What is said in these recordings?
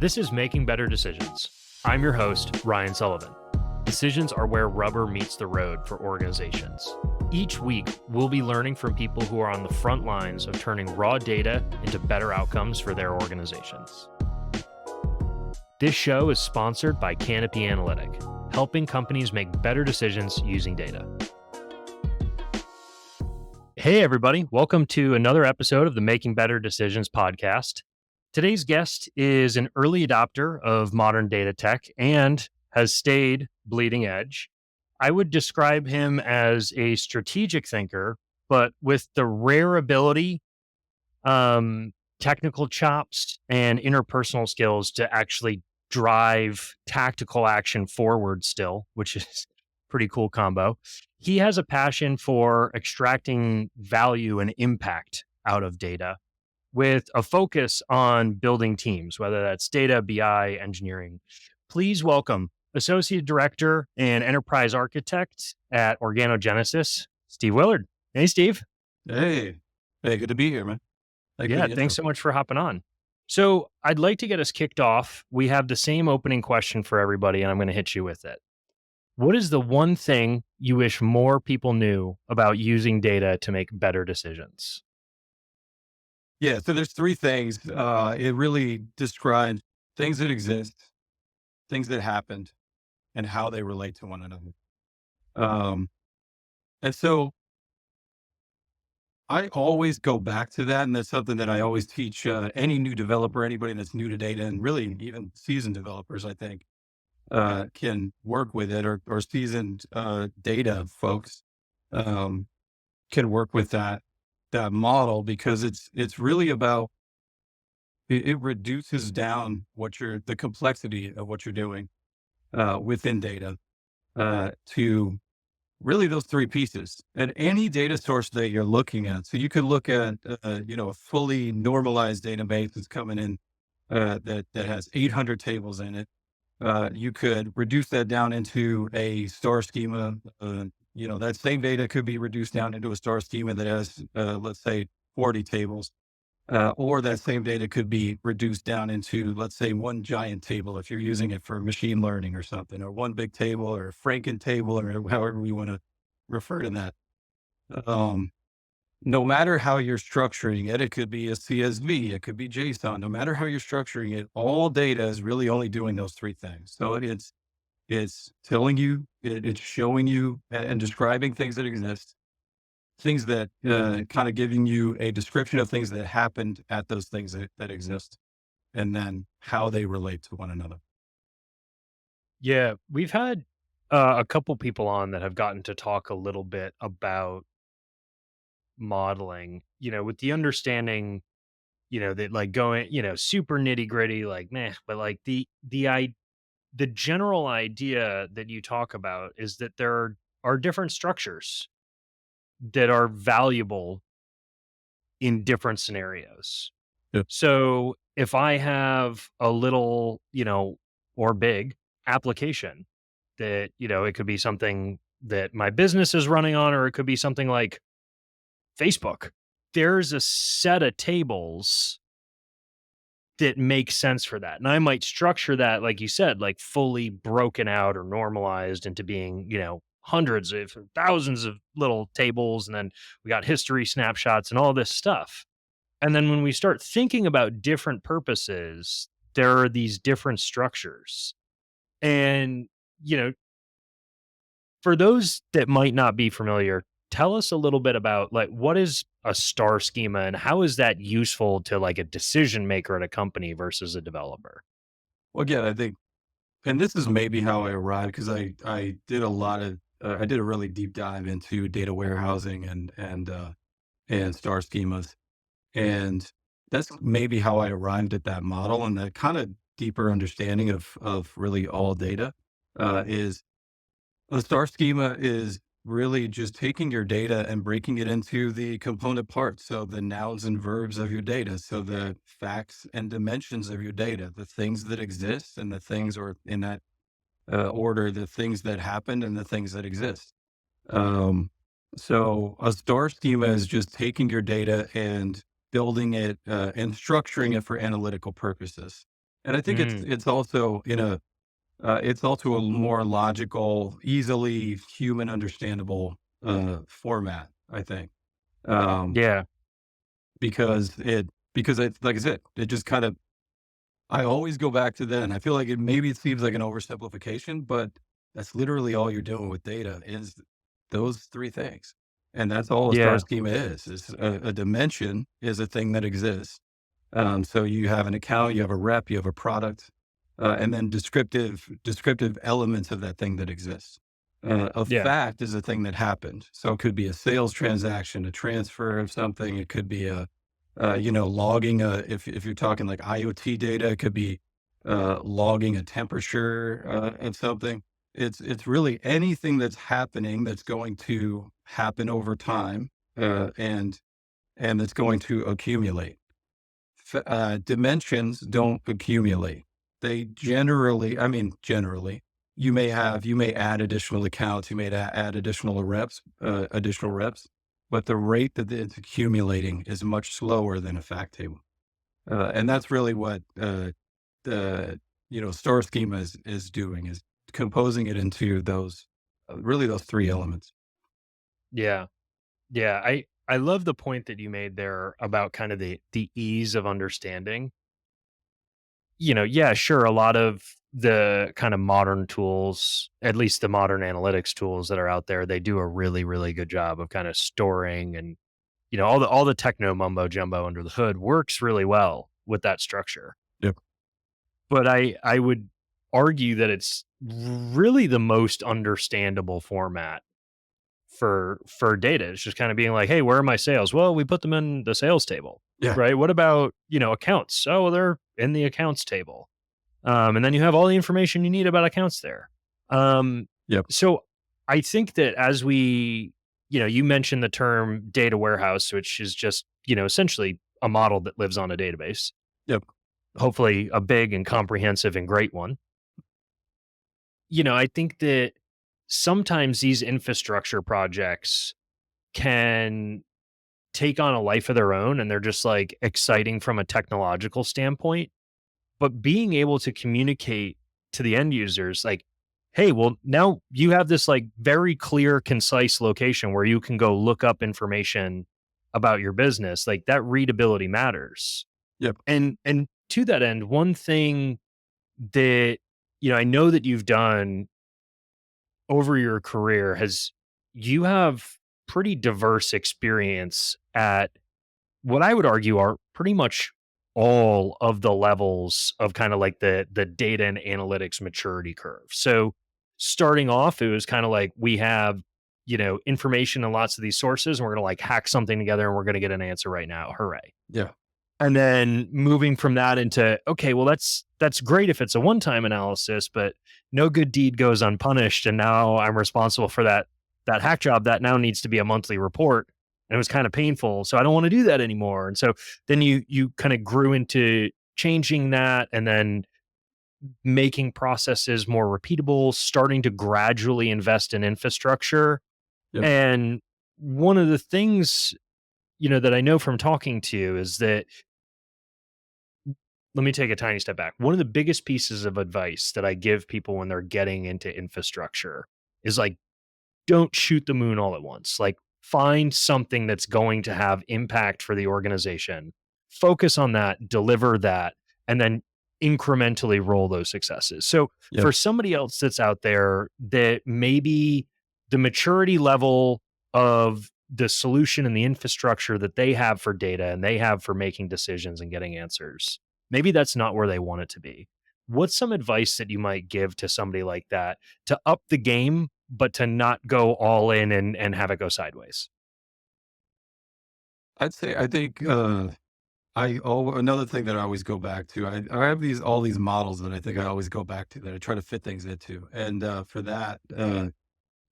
This is Making Better Decisions. I'm your host, Ryan Sullivan. Decisions are where rubber meets the road for organizations. Each week, we'll be learning from people who are on the front lines of turning raw data into better outcomes for their organizations. This show is sponsored by Canopy Analytic, helping companies make better decisions using data. Hey, everybody. Welcome to another episode of the Making Better Decisions podcast. Today's guest is an early adopter of modern data tech and has stayed bleeding edge. I would describe him as a strategic thinker, but with the rare ability, technical chops, and interpersonal skills to actually drive tactical action forward still, which is a pretty cool combo. He has a passion for extracting value and impact out of data, with a focus on building teams, whether that's data, BI, engineering. Please welcome Associate Director and Enterprise Architect at Organogenesis, Steve Willard. Hey, Steve. Hey, good to be here, man. Thanks so much for hopping on. So I'd like to get us kicked off. We have the same opening question for everybody, and I'm going to hit you with it. What is the one thing you wish more people knew about using data to make better decisions? Yeah, so there's three things. It really describes things that exist, things that happened, and how they relate to one another. And so I always go back to that, and that's something that I always teach any new developer, anybody that's new to data, and really even seasoned developers, I think, can work with it, or seasoned data folks can work with that model, because it's really about, it reduces down the complexity of what you're doing within data to really those three pieces. And any data source that you're looking at, so you could look at a fully normalized database that's coming in that has 800 tables in it. You could reduce that down into a star schema. That same data could be reduced down into a star schema that has, let's say, 40 tables. Or that same data could be reduced down into, let's say, one giant table if you're using it for machine learning or something, or one big table, or a Franken table, or however we want to refer to that. No matter how you're structuring it, it could be a CSV, it could be JSON. No matter how you're structuring it, all data is really only doing those three things. So it's telling you, it's showing you and describing things that exist, things that kind of giving you a description of things that happened at those things that exist, and then how they relate to one another. Yeah, we've had a couple people on that have gotten to talk a little bit about modeling, with the understanding, that like going, super nitty gritty, like meh, but like the general idea that you talk about is that there are different structures that are valuable in different scenarios. Yeah. So if I have a little, or big application that, it could be something that my business is running on, or it could be something like Facebook. There's a set of tables that make sense for that. And I might structure that, like you said, like fully broken out or normalized into being, hundreds of thousands of little tables. And then we got history snapshots and all this stuff. And then when we start thinking about different purposes, there are these different structures. And, for those that might not be familiar, tell us a little bit about like what is a star schema and how is that useful to like a decision maker at a company versus a developer? Well, again, I think, and this is maybe how I arrived, because I did I did a really deep dive into data warehousing and star schemas, and that's maybe how I arrived at that model, and that kind of deeper understanding of really all data is a star schema is really just taking your data and breaking it into the component parts. So the nouns and verbs of your data. So the facts and dimensions of your data, the things that exist and the things, or in that order, the things that happened and the things that exist. So a star schema is just taking your data and building it and structuring it for analytical purposes. And I think Mm, it's also in a it's also a more logical, easily human understandable format, I think. Um, yeah, because it like I said, it just kind of I always go back to then. I feel like it seems like an oversimplification, but that's literally all you're doing with data is those three things. And that's all a star yeah, schema is a dimension is a thing that exists. So you have an account, you have a rep, you have a product, and then descriptive elements of that thing that exists. A yeah, fact is a thing that happened. So it could be a sales transaction, a transfer of something. It could be logging if you're talking like IoT data, it could be logging a temperature of something. It's really anything that's happening that's going to happen over time, and that's going to accumulate. Dimensions don't accumulate. They generally, I mean, generally, you may add additional accounts, you may add additional reps, but the rate that it's accumulating is much slower than a fact table. And that's really what the star schema is doing is composing it into those really those three elements. yeah, yeah. I love the point that you made there about kind of the ease of understanding. Yeah, sure, a lot of the kind of modern tools, at least the modern analytics tools that are out there, they do a really, really good job of kind of storing and all the techno mumbo jumbo under the hood works really well with that structure. Yep. But I would argue that it's really the most understandable format for data. It's just kind of being like, "Hey, where are my sales?" Well, we put them in the sales table, Yeah. right? What about, accounts? Oh, well, they're in the accounts table. And then you have all the information you need about accounts there. Um, Yep. so I think that as you mentioned the term data warehouse, which is just, essentially a model that lives on a database, Yep. hopefully a big and comprehensive and great one. I think that sometimes these infrastructure projects can take on a life of their own and they're just like exciting from a technological standpoint. But being able to communicate to the end users, like, hey, well, now you have this like very clear, concise location where you can go look up information about your business. Like that readability matters. Yep. And to that end, one thing that I know that you've done over your career has you have pretty diverse experience at what I would argue are pretty much all of the levels of kind of like the data and analytics maturity curve. So starting off, it was kind of like we have, information in lots of these sources, and we're gonna like hack something together and we're gonna get an answer right now. Hooray. Yeah. And then moving from that into, okay, well, that's great if it's a one-time analysis, but no good deed goes unpunished. And now I'm responsible for that hack job that now needs to be a monthly report. And it was kind of painful. So I don't want to do that anymore. And so then you kind of grew into changing that and then making processes more repeatable, starting to gradually invest in infrastructure. Yep. And one of the things, that I know from talking to you is that let me take a tiny step back. One of the biggest pieces of advice that I give people when they're getting into infrastructure is like, don't shoot the moon all at once. Like, find something that's going to have impact for the organization. Focus on that, deliver that, and then incrementally roll those successes. So, Yep. for somebody else that's out there that maybe the maturity level of the solution and the infrastructure that they have for data and they have for making decisions and getting answers, maybe that's not where they want it to be. What's some advice that you might give to somebody like that to up the game, but to not go all in and have it go sideways? I think another thing that I always go back to, I have all these models that I think I always go back to that I try to fit things into. And for that,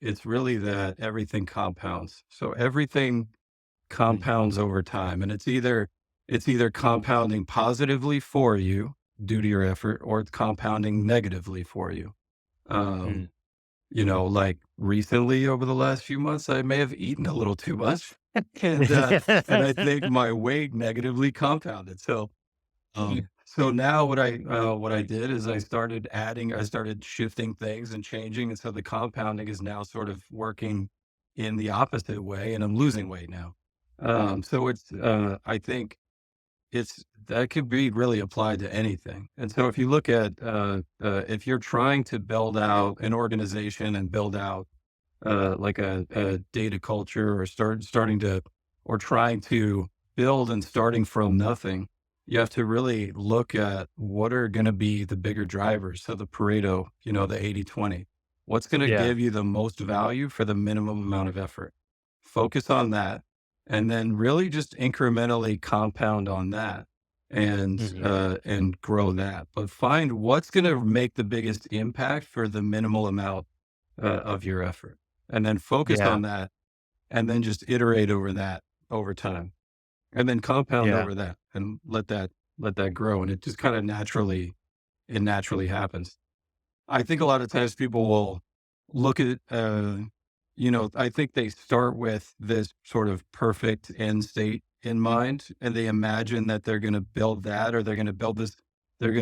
it's really that everything compounds. So everything Mm, compounds over time. And it's either compounding positively for you due to your effort, or it's compounding negatively for you. Um, mm. like recently over the last few months, I may have eaten a little too much. and and I think my weight negatively compounded. So So now what I did is I started shifting things and changing, and so the compounding is now sort of working in the opposite way, and I'm losing weight now. So I think it's that could be really applied to anything. And so if you look at if you're trying to build out an organization and build out like a data culture, or starting to or trying to build and starting from nothing, you have to really look at what are going to be the bigger drivers. So the Pareto, the 80/20, what's going to Yeah. give you the most value for the minimum amount of effort. Focus on that, and then really just incrementally compound on that, Mhm. and grow that. But find what's going to make the biggest impact for the minimal amount of your effort, and then focus Yeah. on that, and then just iterate over that over time, and then compound Yeah. over that, and let that grow, and it just kind of naturally happens. I think a lot of times people will look at, I think they start with this sort of perfect end state in mind, and they imagine that they're going to build that, or they're going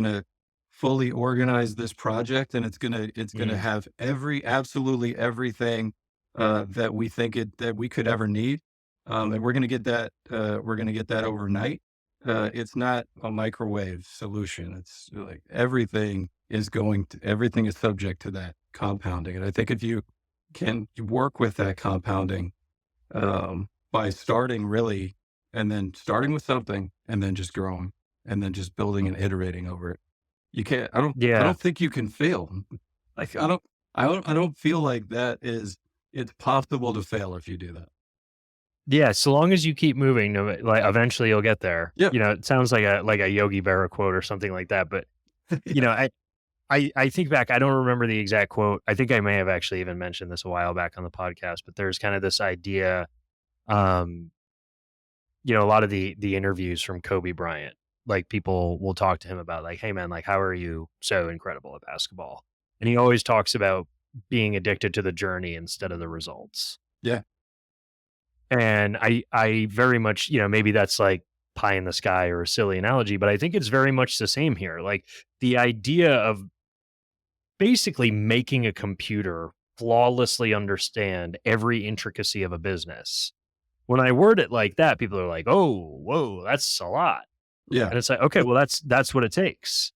to fully organize this project, and it's going to Mm. have absolutely everything that we could ever need. And we're going to get that overnight. It's not a microwave solution. It's like everything is subject to that compounding. And I think if you can work with that compounding, by starting really, and then starting with something, and then just growing, and then just building and iterating over it. You can't, I Yeah. don't think you can fail. Like, I don't feel like it's possible to fail if you do that. Yeah, so long as you keep moving, like, eventually you'll get there. Yeah. It sounds like a Yogi Berra quote or something like that, but, you Yeah. know, I think back, I don't remember the exact quote. I think I may have actually even mentioned this a while back on the podcast, but there's kind of this idea, um, a lot of the interviews from Kobe Bryant, like, people will talk to him about, like, "Hey, man, like, how are you so incredible at basketball?" And he always talks about being addicted to the journey instead of the results. Yeah. And I very much, maybe that's like pie in the sky or a silly analogy, but I think it's very much the same here. Like, the idea of basically making a computer flawlessly understand every intricacy of a business. When I word it like that, people are like, "Oh, whoa, that's a lot." Yeah. And it's like, "Okay, well, that's what it takes."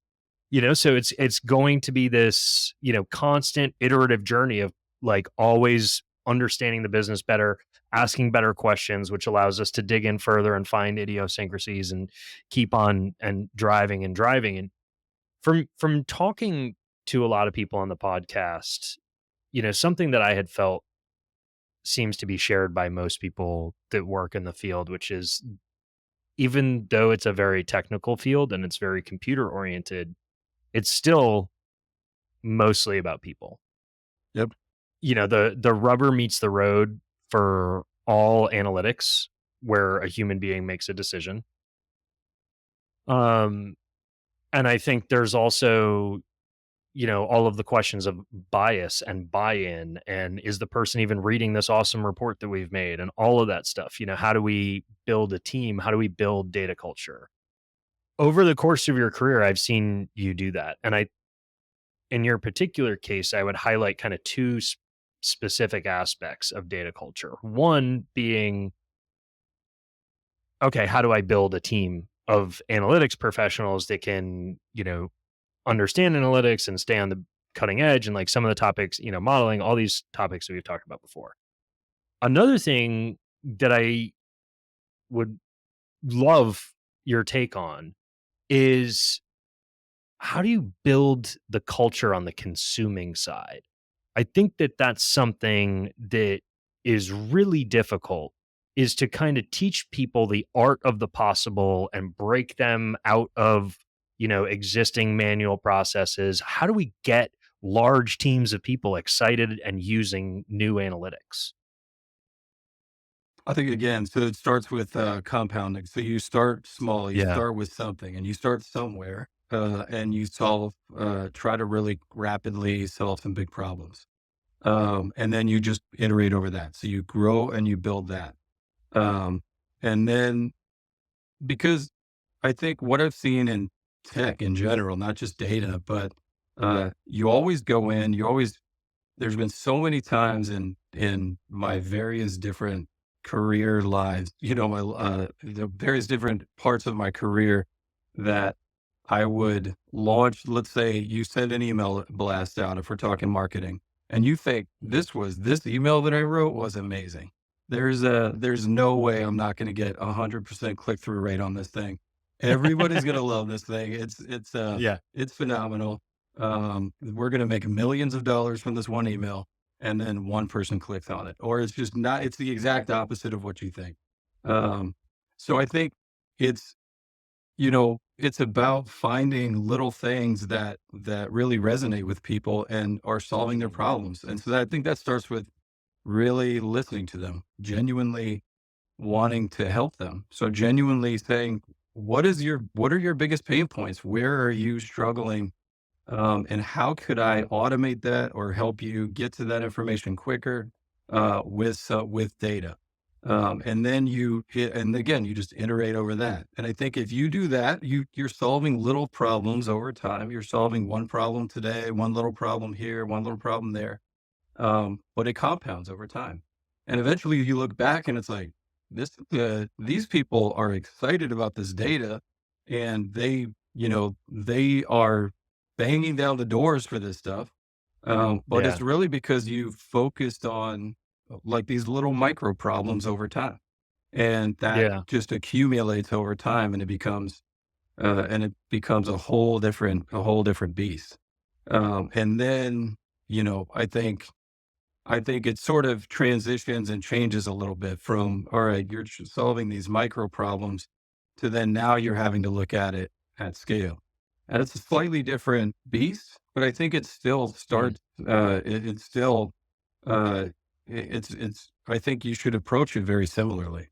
So it's going to be this, constant iterative journey of, like, always understanding the business better, asking better questions, which allows us to dig in further and find idiosyncrasies and keep on and driving and driving. And from talking to a lot of people on the podcast, something that I had felt seems to be shared by most people that work in the field, which is, even though it's a very technical field and it's very computer oriented, it's still mostly about people. Yep. The rubber meets the road for all analytics where a human being makes a decision. Um, and I think there's also, all of the questions of bias and buy-in, and is the person even reading this awesome report that we've made, and all of that stuff. How do we build a team? How do we build data culture? Over the course of your career, I've seen you do that. And in your particular case, I would highlight kind of two specific aspects of data culture. One being, okay, how do I build a team of analytics professionals that can, understand analytics and stay on the cutting edge, and, like, some of the topics, modeling, all these topics that we've talked about before. Another thing that I would love your take on is, how do you build the culture on the consuming side? I think that that's something that is really difficult, is to kind of teach people the art of the possible and break them out of, existing manual processes. How do we get large teams of people excited and using new analytics? I think again, so it starts with compounding. So you start small, you Yeah. start with something, and you start somewhere, and try to really rapidly solve some big problems. And then you just iterate over that. So you grow and you build that. Um, and then, because I think what I've seen in tech in general, not just data, but you always go in, you always there's been so many times in my various different career lives, my the various different parts of my career that I would launch. Let's say you send an email blast out if we're talking marketing, and you think this email that I wrote was amazing. There's no way I'm not going to get 100% click through rate on this thing. Everybody's going to love this thing. Yeah. It's phenomenal. We're going to make millions of dollars from this one email, and then one person clicks on it, or it's just not. It's the exact opposite of what you think. Um, so I think it's it's about finding little things that really resonate with people and are solving their problems. And so I think that starts with really listening to them, genuinely wanting to help them. So genuinely saying, what are your biggest pain points? Where are you struggling? And how could I automate that or help you get to that information quicker with data? And then and again, you just iterate over that. And I think if you do that, you're solving little problems over time. You're solving one problem today, one little problem here, one little problem there. But it compounds over time. And eventually you look back and it's like, these people are excited about this data, and they are banging down the doors for this stuff. But Yeah. it's really because you focused on like these little micro problems over time, and that Yeah. just accumulates over time, and it becomes a whole different beast. And then, I think it sort of transitions and changes a little bit from, all right, you're solving these micro problems, to then now you're having to look at it at scale. And it's a slightly different beast, but I think it still Mm. starts, it's still, uh, I think you should approach it very similarly.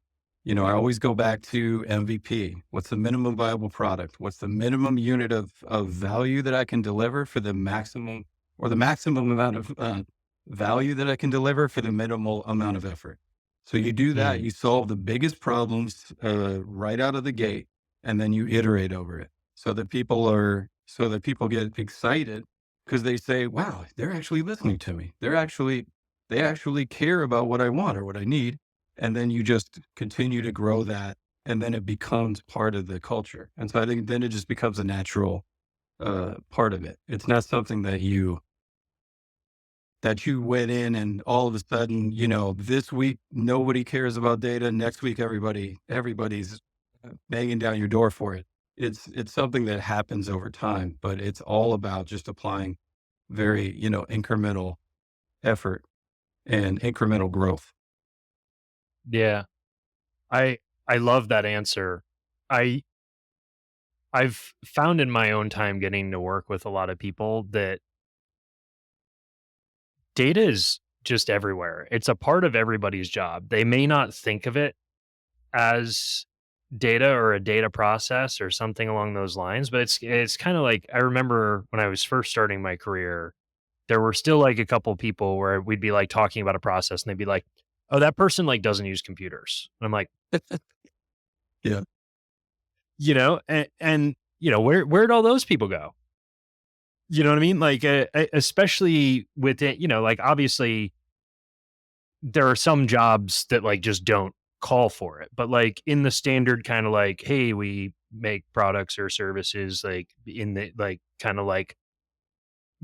I always go back to MVP. What's the minimum viable product? What's the minimum unit of value that I can deliver for the maximum, or the maximum amount of value that I can deliver for the minimal amount of effort? So you do that, Mm. you solve the biggest problems right out of the gate, and then you iterate over it so that people get excited because they say, wow, they're actually listening to me. They actually care about what I want or what I need. And then you just continue to grow that, and then it becomes part of the culture. And so I think then it just becomes a natural part of it. It's not something that you went in and all of a sudden, this week nobody cares about data. Next week, everybody's banging down your door for it. It's something that happens over time, but it's all about just applying very, incremental effort and incremental growth. Yeah. I I love that answer. I I've found in my own time getting to work with a lot of people that data is just everywhere. It's a part of everybody's job. They may not think of it as data or a data process or something along those lines, but it's kind of like I remember when I was first starting my career, there were still like a couple people where we'd be like talking about a process and they'd be like, "Oh, that person like doesn't use computers." And I'm like, Yeah. and where'd all those people go? You know what I mean? Like, especially with it, like obviously there are some jobs that like just don't call for it, but like in the standard kind of like, hey, we make products or services like in the like kind of like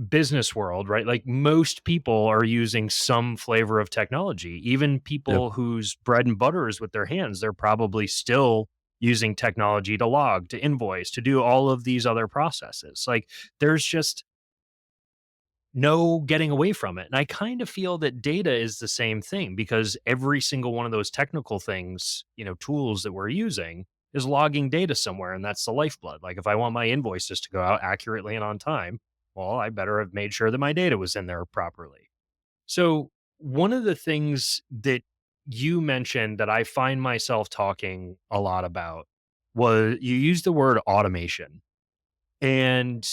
business world, right? Like most people are using some flavor of technology. Even Yep. people whose bread and butter is with their hands, they're probably still using technology to log, to invoice, to do all of these other processes. Like there's just no getting away from it. And I kind of feel that data is the same thing because every single one of those technical things, tools that we're using is logging data somewhere. And that's the lifeblood. Like if I want my invoices to go out accurately and on time, well, I better have made sure that my data was in there properly. So, one of the things that you mentioned that I find myself talking a lot about was you used the word automation. And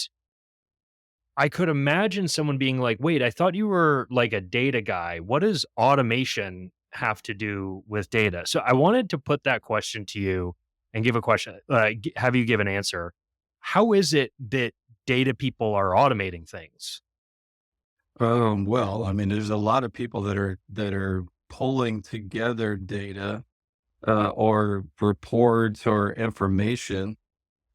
I could imagine someone being like, "Wait, I thought you were like a data guy. What does automation have to do with data?" So I wanted to put that question to you and give a question, have you give an answer. how is it that data people are automating things? Well, I mean, there's a lot of people that are pulling together data or reports or information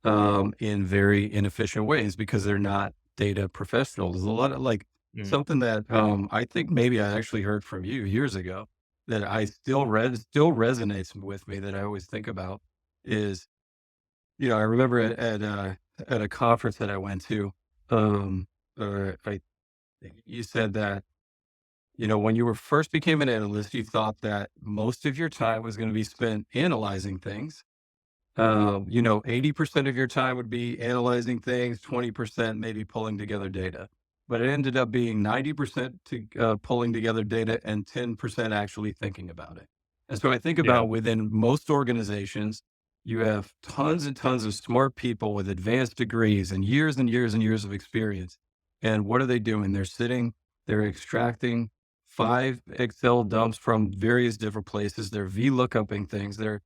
in very inefficient ways because they're not data professionals. There's a lot of like Mm, something that I think maybe I actually heard from you years ago that I still resonates with me that I always think about is, I remember at a conference that I went to, um, I you said that, when you were first became an analyst, you thought that most of your time was going to be spent analyzing things. 80% of your time would be analyzing things, 20% maybe pulling together data. But it ended up being 90% pulling together data and 10% actually thinking about it. And so I think yeah. about within most organizations, you have tons and tons of smart people with advanced degrees and years and years of experience. And what are they doing? They're extracting 5 Excel dumps from various different places. They're VLOOKUPing things. They're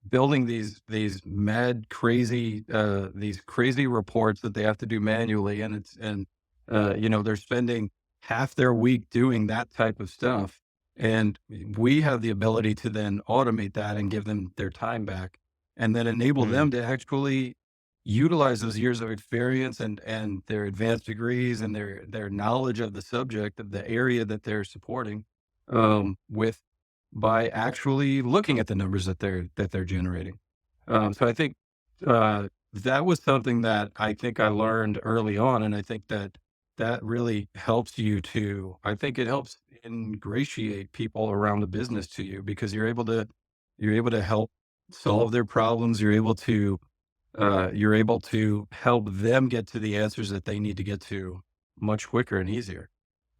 building these mad crazy these crazy reports that they have to do manually, they're spending half their week doing that type of stuff, and we have the ability to then automate that and give them their time back and then enable Mm, them to actually utilize those years of experience and their advanced degrees and their knowledge of the subject of the area that they're supporting with by actually looking at the numbers that they're generating. So I think that was something that I think I learned early on, and I think that that really helps you to. I think it helps ingratiate people around the business to you because you're able to help solve their problems. You're able to help them get to the answers that they need to get to much quicker and easier.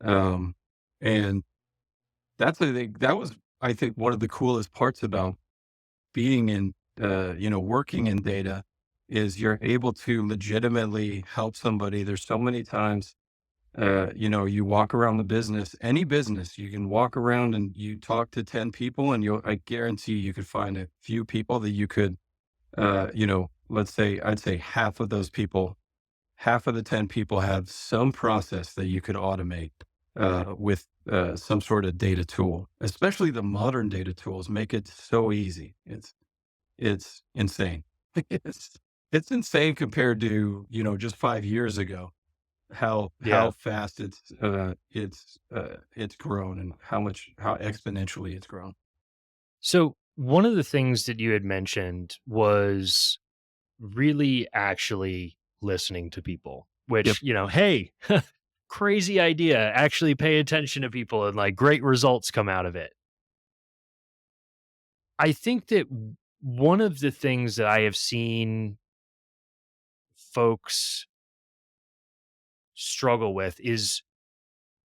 Um, and that was, I think, one of the coolest parts about being in, working in data is you're able to legitimately help somebody. There's so many times, you walk around the business, any business, you can walk around and you talk to 10 people and I guarantee you could find a few people that you could, let's say, I'd say half of the 10 people have some process that you could automate with some sort of data tool, especially the modern data tools make it so easy. It's insane. It's, it's insane compared to, just 5 years ago, how yeah. fast it's grown and how exponentially it's grown. So one of the things that you had mentioned was really actually listening to people, Yep. which, hey, crazy idea. Actually pay attention to people and like great results come out of it. I think that one of the things that I have seen folks struggle with is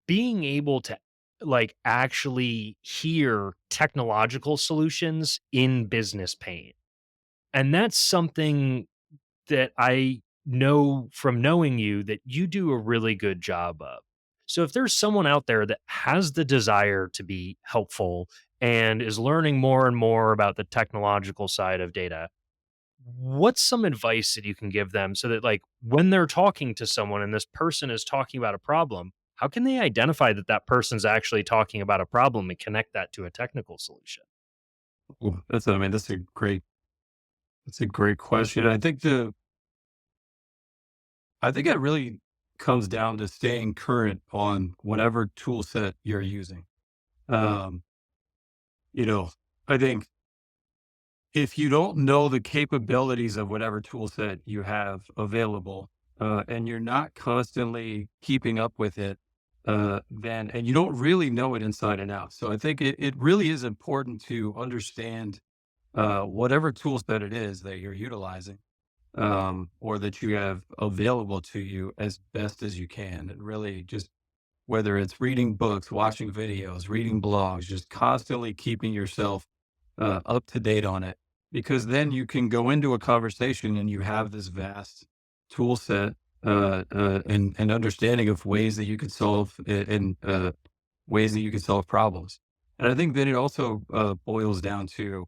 being able to like actually hear technological solutions in business pain. And that's something that I know from knowing you that you do a really good job of. So if there's someone out there that has the desire to be helpful and is learning more and more about the technological side of data, what's some advice that you can give them so that like when they're talking to someone and this person is talking about a problem, how can they identify that that person's actually talking about a problem and connect that to a technical solution? Well, I mean, that's a great question. I think it really comes down to staying current on whatever tool set you're using. Um, you know, I think if you don't know the capabilities of whatever tool set you have available, and you're not constantly keeping up with it, and you don't really know it inside and out. So I think it really is important to understand whatever tool set it is that you're utilizing, or that you have available to you as best as you can. And really just whether it's reading books, watching videos, reading blogs, just constantly keeping yourself up to date on it, because then you can go into a conversation and you have this vast tool set and understanding of ways that you could solve and ways that you can solve problems. And I think then it also boils down to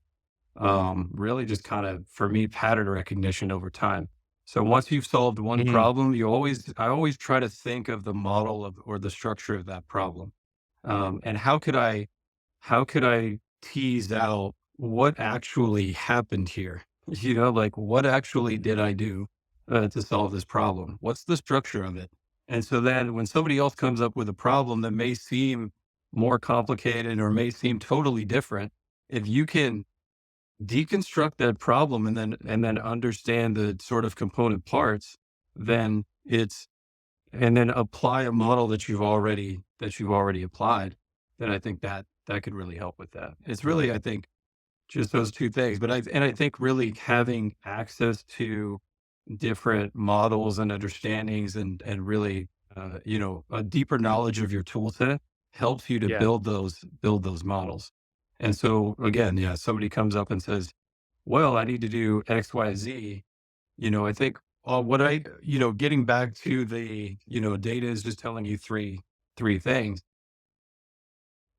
really just kind of, for me, pattern recognition over time. So once you've solved one Mhm. problem, I always try to think of the model of, or the structure of that problem. And how could I tease out what actually happened here? You know, like what actually did I do to solve this problem? What's the structure of it? And so then when somebody else comes up with a problem that may seem more complicated or may seem totally different, if you can deconstruct that problem and then understand the sort of component parts, then it's and then apply a model that you've already applied, then I think that that could really help with that. It's really, I think, just those two things. I think really having access to different models and understandings and really a deeper knowledge of your tool set helps you to Yeah. build those models. And so again, yeah, somebody comes up and says, well, I need to do X, Y, Z. I think what getting back to the, data is just telling you three things.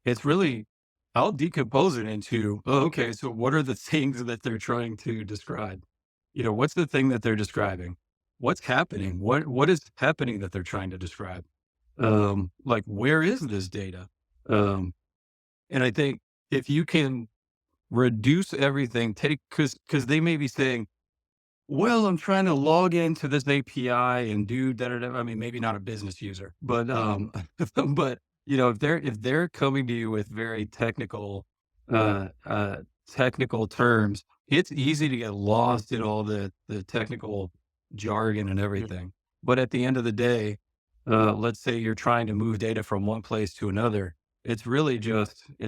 It's really, I'll decompose it into, oh, okay, so what are the things that they're trying to describe? What's the thing that they're describing? What's happening? What is happening that they're trying to describe? Like where is this data? Um, and I think if you can reduce everything, take because they may be saying, well, I'm trying to log into this API and do da da da. I mean, maybe not a business user, but but if they're coming to you with very uh, uh, technical terms, it's easy to get lost in all the technical jargon and Mhm. everything. But at the end of the day, let's say you're trying to move data from one place to another. It's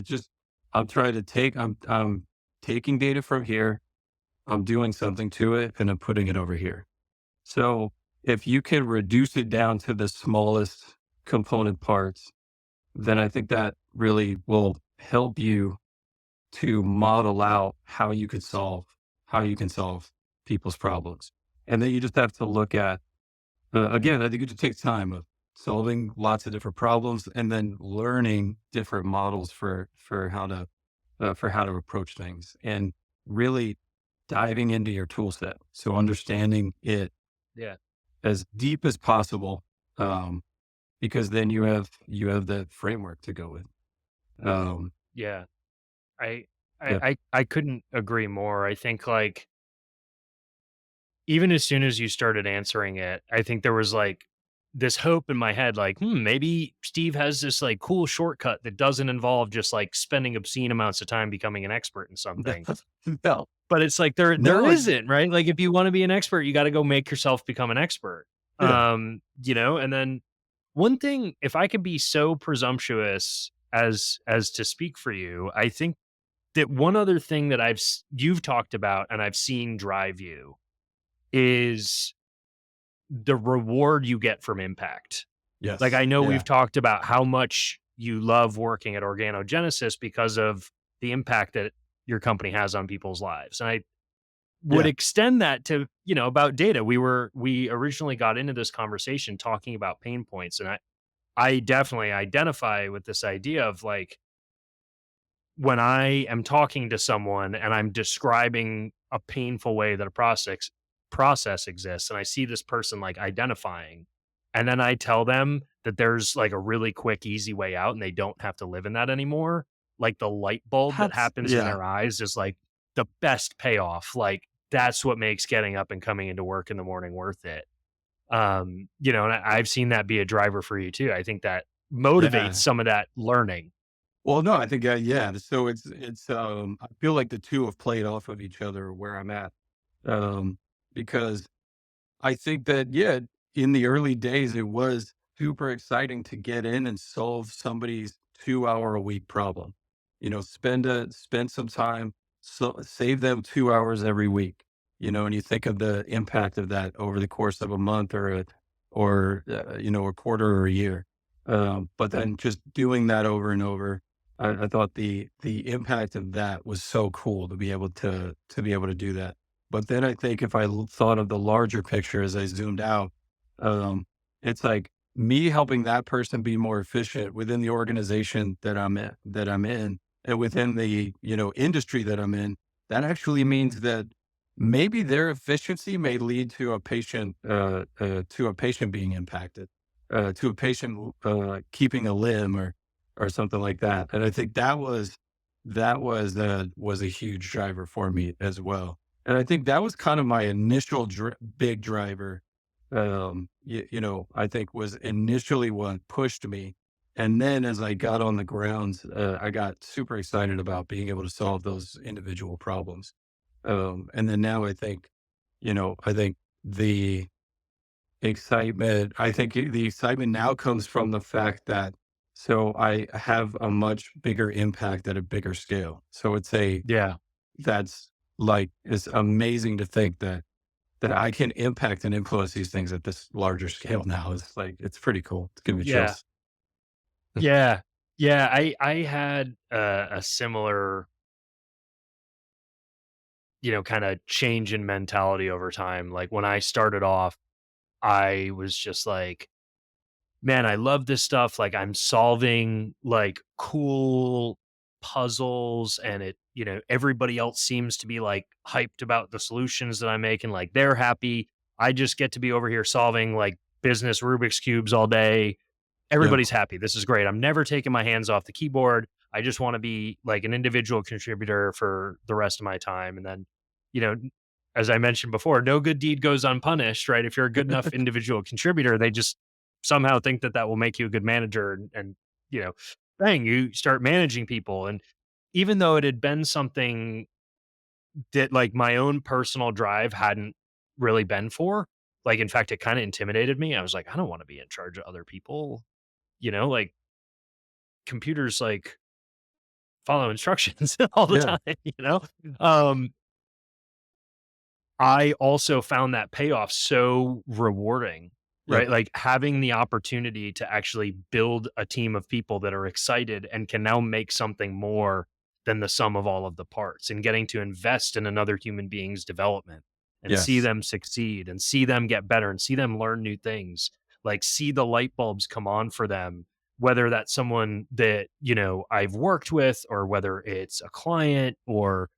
just I'm taking data from here, I'm doing something to it, and I'm putting it over here. So if you can reduce it down to the smallest component parts, then I think that really will help you to model out how you can solve people's problems. And then you just have to look at, again, I think it just takes time of solving lots of different problems and then learning different models for how to approach things and really diving into your tool set. So understanding it Yeah. as deep as possible, um, because then you have the framework to go with. Um, Yeah. I yeah, I couldn't agree more. I think, like, even as soon as you started answering it, I think there was, like, this hope in my head, like, maybe Steve has this, like, cool shortcut that doesn't involve just, like, spending obscene amounts of time becoming an expert in something. no, But it's like there no, isn't, right? Like, if you wanna be an expert, you gotta go make yourself become an expert. yeah, And then one thing, if I could be so presumptuous as to speak for you, I think that one other thing that you've talked about and I've seen drive you is the reward you get from impact. Like, yes, I know we've yeah, talked about how much you love working at Organogenesis because of the impact that your company has on people's lives, and I would yeah, extend that to, about data. We originally got into this conversation talking about pain points, and I definitely identify with this idea of, like, when I am talking to someone and I'm describing a painful way that a process exists, and I see this person, like, identifying, and then I tell them that there's, like, a really quick, easy way out and they don't have to live in that anymore, like, the light bulb that that's happens in yeah, their eyes is, like, the best payoff. Like, that's what makes getting up and coming into work in the morning worth it. And I've seen that be a driver for you too. I think that motivates yeah. some of that learning. Well, no, I think yeah. So I feel like the two have played off of each other where I'm at, um, because I think that, yeah, in the early days, it was super exciting to get in and solve somebody's 2 hour a week problem. Spend some time, so save them 2 hours every week. And you think of the impact of that over the course of a month or a quarter or a year. But then just doing that over and over, I thought the impact of that was so cool to be able to do that. But then I think if thought of the larger picture as I zoomed out, um, it's like me helping that person be more efficient within the organization that I'm in, and within the industry that I'm in. That actually means that maybe their efficiency may lead to a patient being impacted, to a patient keeping a limb or something like that. And I think that was a huge driver for me as well. And I think that was kind of my initial big driver. I think was initially what pushed me. And then as I got on the ground, I got super excited about being able to solve those individual problems. And then now I think the the excitement now comes from the fact that so I have a much bigger impact at a bigger scale. So Yeah. that's like, it's amazing to think that I can impact and influence these things at this larger scale now. It's like, it's pretty cool. It's giving me Yeah. chills. Yeah. Yeah. I had a similar, kind of change in mentality over time. Like when I started off, I was just like, man, I love this stuff. Like I'm solving like cool puzzles and everybody else seems to be like hyped about the solutions that I'm making. Like they're happy. I just get to be over here solving like business Rubik's cubes all day. Yeah. Everybody's happy. This is great. I'm never taking my hands off the keyboard. I just want to be like an individual contributor for the rest of my time. And then, you know, as I mentioned before, no good deed goes unpunished, right? If you're a good enough individual contributor, they just somehow think that that will make you a good manager. And you know, bang, you start managing people. And even though it had been something that like my own personal drive hadn't really been for, like, in fact, it kind of intimidated me. I was like, I don't want to be in charge of other people, like computers like follow instructions all the Yeah. time, Um, I also found that payoff so rewarding, Yep. right? Like having the opportunity to actually build a team of people that are excited and can now make something more than the sum of all of the parts, and getting to invest in another human being's development and see Yes. them succeed and see them get better and see them learn new things, like see the light bulbs come on for them, whether that's someone that, I've worked with, or whether it's a client, or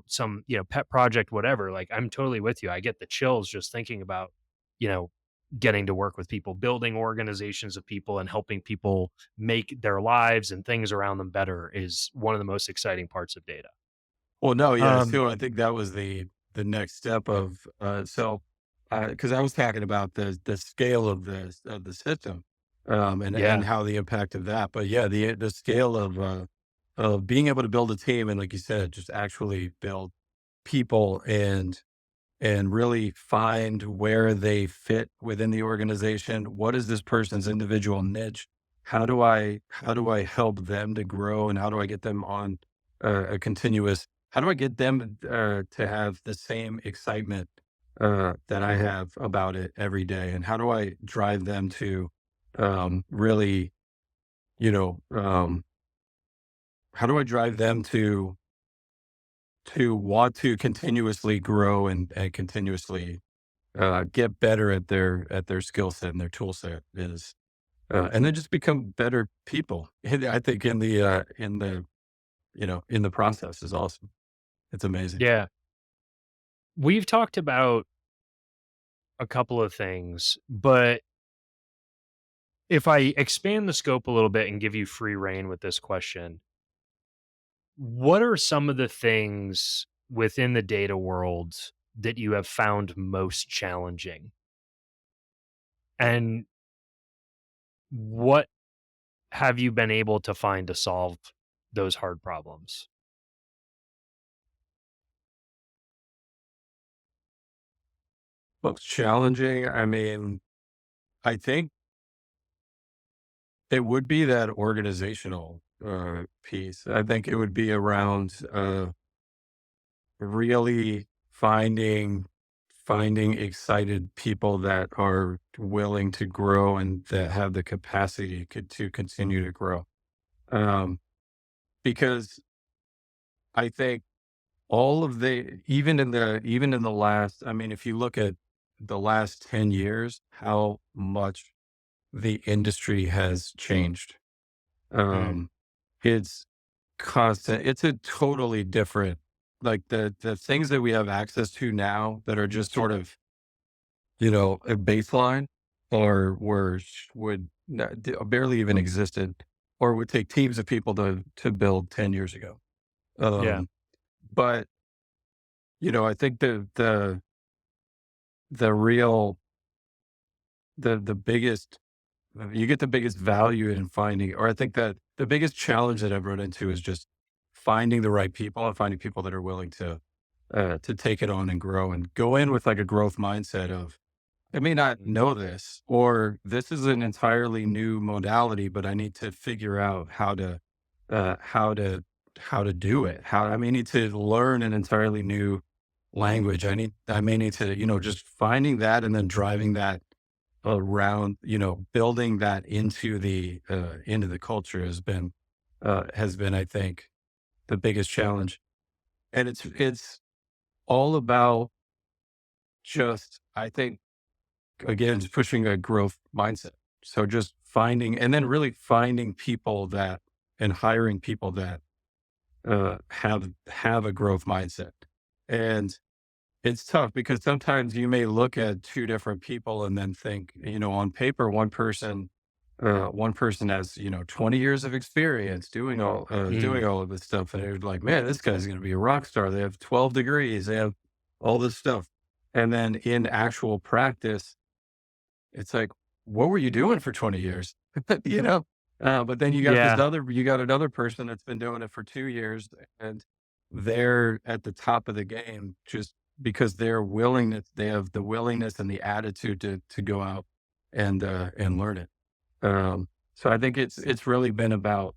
some, pet project, whatever. Like I'm totally with you. I get the chills just thinking about, you know, getting to work with people, building organizations of people and helping people make their lives and things around them better is one of the most exciting parts of data. Well, no, yeah, Um, so I think that was the next step of, because I was talking about the scale of the system, and yeah, how the impact of that, but yeah, the scale of being able to build a team and like you said, just actually build people and really find where they fit within the organization. What is this person's individual niche? How do I help them to grow, and how do I get them on a continuous? How do I get them to have the same excitement that I have about it every day? And how do I drive them to really, you know, how do I drive them to want to continuously grow and continuously get better at their skill set and their tool set is, and then just become better people. And I think in the process is awesome. It's amazing. yeah. We've talked about a couple of things, but if I expand the scope a little bit and give you free reign with this question, what are some of the things within the data world that you have found most challenging? And what have you been able to find to solve those hard problems? Most challenging. I mean, I think it would be that organizational piece. I think it would be around really finding excited people that are willing to grow and that have the capacity to continue to grow. Um, because I think all of the even in the last, I mean, if you look at the last 10 years, how much the industry has changed. Mm, Um, it's constant. It's a totally different. like the things that we have access to now that are just sort of, you know, a baseline or would barely even existed or would take teams of people to build 10 years ago. Yeah. Um, but you know, I think the real the biggest you get the biggest value in finding, or I think that the biggest challenge that I've run into is just finding the right people and finding people that are willing to take it on and grow and go in with like a growth mindset of, I may not know this, or this is an entirely new modality, but I need to figure out uh, how to, how to do it. I may need to learn an entirely new language. I may need to, you know, just finding that and then driving that around, you know, building that into the culture has been, I think, the biggest challenge. And it's all about just, I think, again, just pushing a growth mindset. So just finding and then really finding people that and hiring people that have a growth mindset. And it's tough because sometimes you may look at two different people and then think, you know, on paper, one person has, you know, 20 years of experience Mm. doing all of this stuff. And you're like, man, this guy's going to be a rock star. They have 12 degrees. They have all this stuff. And then in actual practice, it's like, what were you doing for 20 years? You know? But then Yeah. you got another person that's been doing it for 2 years and they're at the top of the game just because they have the willingness and the attitude to go out and learn it. So I think it's really been about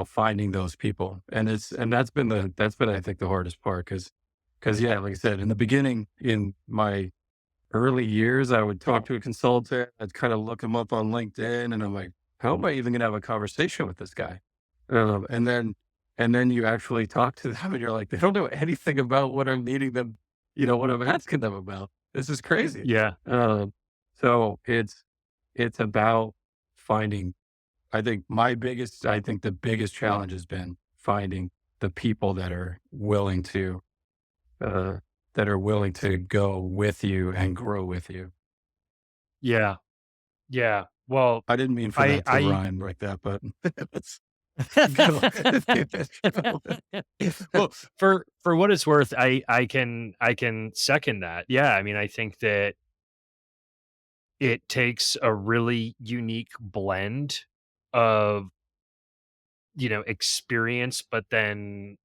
finding those people. And that's been, I think, the hardest part because yeah, like I said, in the beginning, in my early years, I would talk to a consultant. I'd kind of look him up on LinkedIn, and I'm like, "How am I even going to have a conversation with this guy?" Um, and then, and then you actually talk to them, and you're like, "They don't know anything about what I'm needing them, you know, what I'm asking them about. This is crazy." Yeah. So it's about finding. I think the biggest challenge has been finding the people uh, that are willing to go with you and grow with you. Yeah. Yeah. Well, I didn't mean for I that to I rhyme like that, but it's go well, for what it's worth, I can second that. Yeah, I mean, I think that it takes a really unique blend of, experience, but then,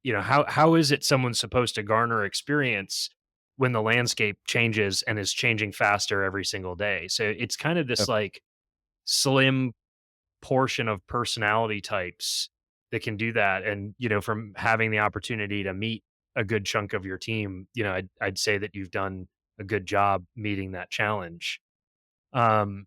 how is it someone's supposed to garner experience when the landscape changes and is changing faster every single day? So it's kind of this Yep. like slim portion of personality types that can do that. And, from having the opportunity to meet a good chunk of your team, I'd say that you've done a good job meeting that challenge. Um,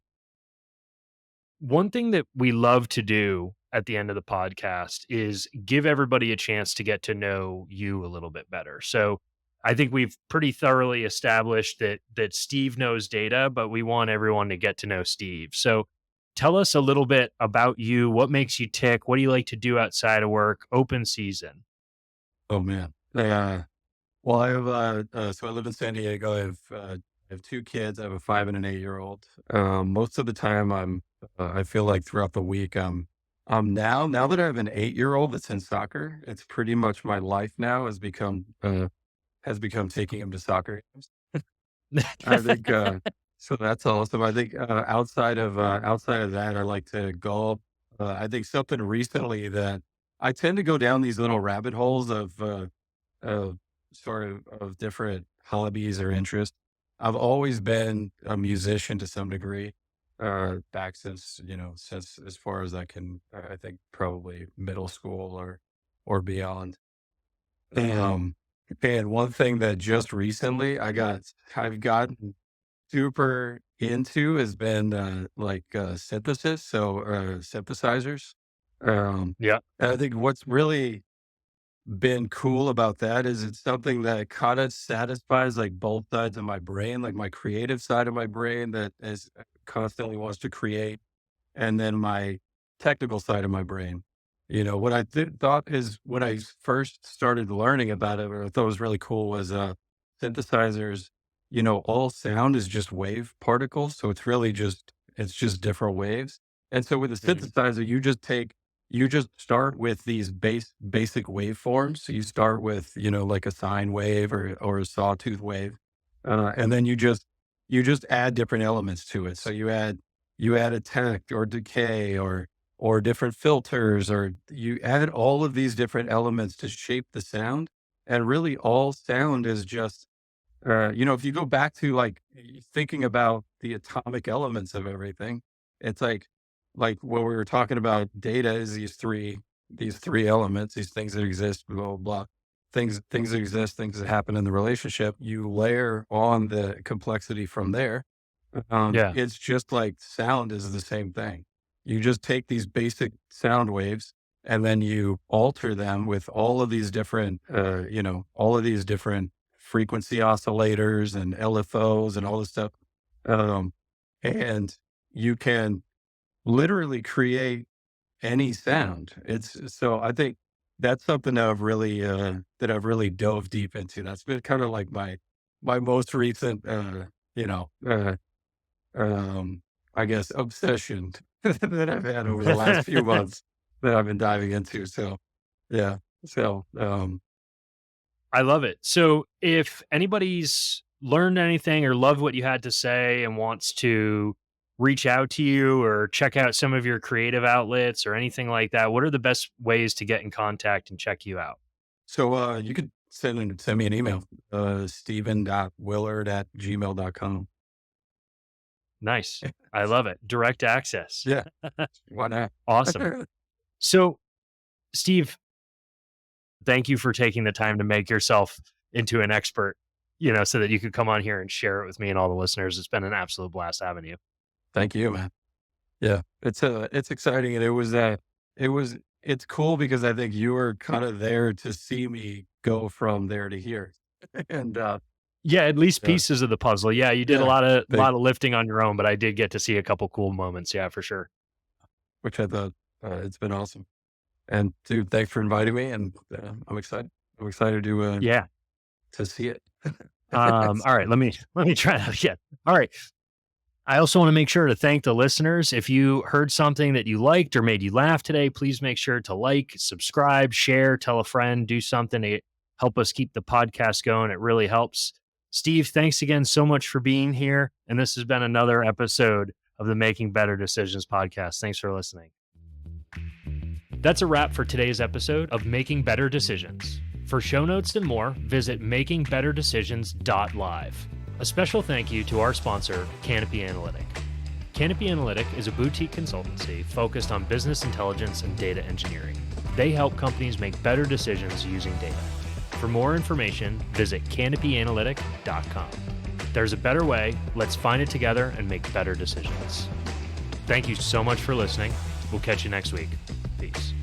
One thing that we love to do at the end of the podcast is give everybody a chance to get to know you a little bit better. So I think we've pretty thoroughly established that Steve knows data, but we want everyone to get to know Steve. So tell us a little bit about you. What makes you tick? What do you like to do outside of work? Open season. Oh, man. Well, so I live in San Diego. I have 2 kids. I have a 5 and an 8-year-old. Most of the time, I feel like throughout the week, now that I have an 8-year-old that's in soccer, it's pretty much my life now has become taking him to soccer games. I think, so that's awesome. I think, outside of that, I like to golf. I think something recently that I tend to go down these little rabbit holes of of different hobbies or interests. I've always been a musician to some degree, back since, you know, since as far as I can, I think probably middle school or beyond. Um, and one thing that just recently I've gotten super into has been, synthesis, so, synthesizers. Um, Yeah. and I think what's really been cool about that is it's something that kinda satisfies, like, both sides of my brain, like, my creative side of my brain that is constantly wants to create, and then my technical side of my brain. What I thought is when I first started learning about it, what I thought was really cool was synthesizers. All sound is just wave particles, so it's just different waves. And so with a Mhm. synthesizer, you just start with these basic waveforms. So you start with like a sine wave or a sawtooth wave, and then you just add different elements to it. So you add attack or decay or different filters, or you add all of these different elements to shape the sound. And really, all sound is just, if you go back to like thinking about the atomic elements of everything, it's like what we were talking about. Data is these three elements, these things that exist, blah blah blah. Things that exist, things that happen in the relationship. You layer on the complexity from there. Yeah. It's just like sound is the same thing. You just take these basic sound waves and then you alter them with all of these different frequency oscillators and LFOs and all this stuff. Um, and you can literally create any sound. I think that's something that I've really dove deep into. That's been kind of like my most recent, you know, uh, um, I guess, obsession that I've had over the last few months that I've been diving into. So, yeah. So, I love it. So if anybody's learned anything or loved what you had to say and wants to reach out to you or check out some of your creative outlets or anything like that, what are the best ways to get in contact and check you out? you could send me an email, steven.willard@gmail.com. Nice. I love it. Direct access. Yeah. Why not? Awesome. So, Steve, thank you for taking the time to make yourself into an expert, so that you could come on here and share it with me and all the listeners. It's been an absolute blast having you. Thank you, man. Yeah. It's exciting. And it was, it's cool because I think you were kind of there to see me go from there to here. And, Yeah, at least yeah, pieces of the puzzle. Yeah, you did a yeah, lot of they, lot of lifting on your own, but I did get to see a couple cool moments. Yeah, for sure. which I thought, it's been awesome. And dude, thanks for inviting me. And I'm excited. I'm excited Yeah. to see it. All right, let me try that again. All right. I also want to make sure to thank the listeners. If you heard something that you liked or made you laugh today, please make sure to like, subscribe, share, tell a friend, do something to help us keep the podcast going. It really helps. Steve, thanks again so much for being here. And this has been another episode of the Making Better Decisions podcast. Thanks for listening. That's a wrap for today's episode of Making Better Decisions. For show notes and more, visit makingbetterdecisions.live. A special thank you to our sponsor, Canopy Analytic. Canopy Analytic is a boutique consultancy focused on business intelligence and data engineering. They help companies make better decisions using data. For more information, visit canopyanalytic.com. There's a better way. Let's find it together and make better decisions. Thank you so much for listening. We'll catch you next week. Peace.